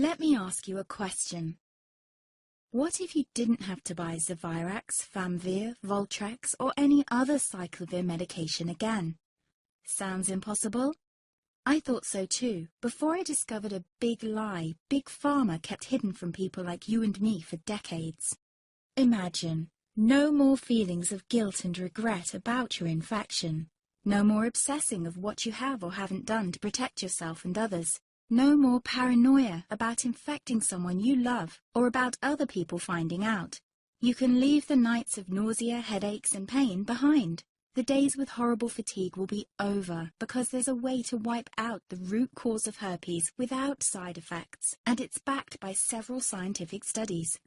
Let me ask you a question. What if you didn't have to buy Zevirax, Famvir, Voltrex, or any other cyclovir medication again? Sounds impossible? I thought so too, before I discovered a big lie Big Pharma kept hidden from people like you and me for decades. Imagine, no more feelings of guilt and regret about your infection. No more obsessing of what you have or haven't done to protect yourself and others. No more paranoia about infecting someone you love or about other people finding out. You can leave the nights of nausea, headaches and pain behind. The days with horrible fatigue will be over because there's a way to wipe out the root cause of herpes without side effects, and it's backed by several scientific studies.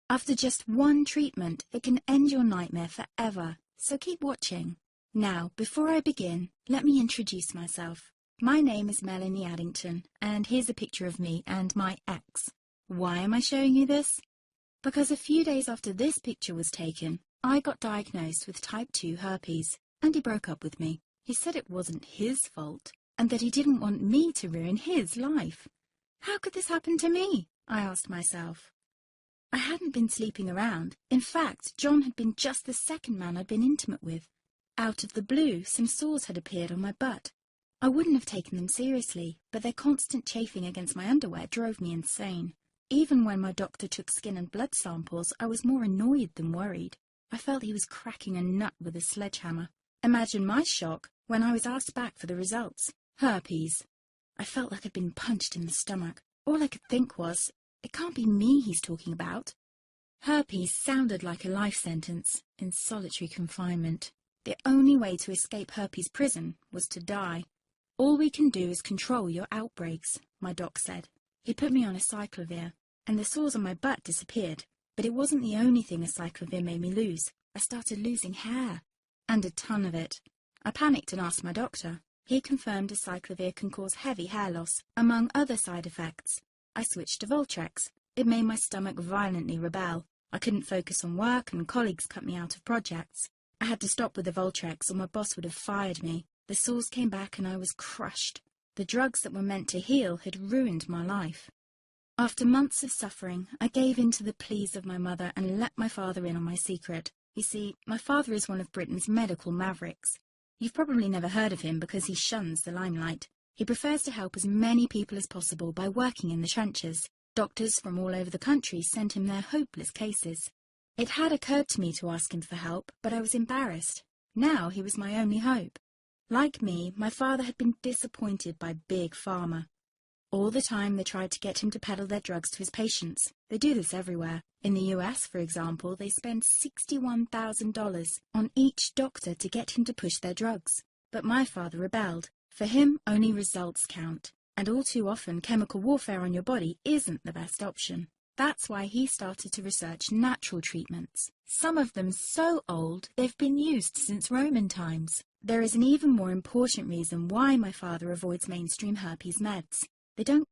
After just one treatment, it can end your nightmare forever, so keep watching. Now, before I begin, let me introduce myself. My name is Melanie Addington, and here's a picture of me and my ex. Why am I showing you this? Because a few days after this picture was taken, I got diagnosed with type 2 herpes, and he broke up with me. He said it wasn't his fault, and that he didn't want me to ruin his life. How could this happen to me? I asked myself. I hadn't been sleeping around. In fact, John had been just the second man I'd been intimate with. Out of the blue, some sores had appeared on my butt. I wouldn't have taken them seriously, but their constant chafing against my underwear drove me insane. Even when my doctor took skin and blood samples, I was more annoyed than worried. I felt he was cracking a nut with a sledgehammer. Imagine my shock when I was asked back for the results. Herpes. I felt like I'd been punched in the stomach. All I could think was, it can't be me he's talking about. Herpes sounded like a life sentence in solitary confinement. The only way to escape herpes prison was to die. All we can do is control your outbreaks, my doc said. He put me on a cyclovir, and the sores on my butt disappeared. But it wasn't the only thing a cyclovir made me lose. I started losing hair, and a ton of it. I panicked and asked my doctor. He confirmed a cyclovir can cause heavy hair loss, among other side effects. I switched to Voltrex. It made my stomach violently rebel. I couldn't focus on work, and colleagues cut me out of projects. I had to stop with the Voltrex, or my boss would have fired me. The sores came back and I was crushed. The drugs that were meant to heal had ruined my life. After months of suffering, I gave in to the pleas of my mother and let my father in on my secret. You see, my father is one of Britain's medical mavericks. You've probably never heard of him because he shuns the limelight. He prefers to help as many people as possible by working in the trenches. Doctors from all over the country sent him their hopeless cases. It had occurred to me to ask him for help, but I was embarrassed. Now he was my only hope. Like me, my father had been disappointed by Big Pharma. All the time they tried to get him to peddle their drugs to his patients. They do this everywhere. In the US, for example, they spend $61,000 on each doctor to get him to push their drugs. But my father rebelled. For him, only results count. And all too often, chemical warfare on your body isn't the best option. That's why he started to research natural treatments. Some of them so old, they've been used since Roman times. There is an even more important reason why my father avoids mainstream herpes meds. They don't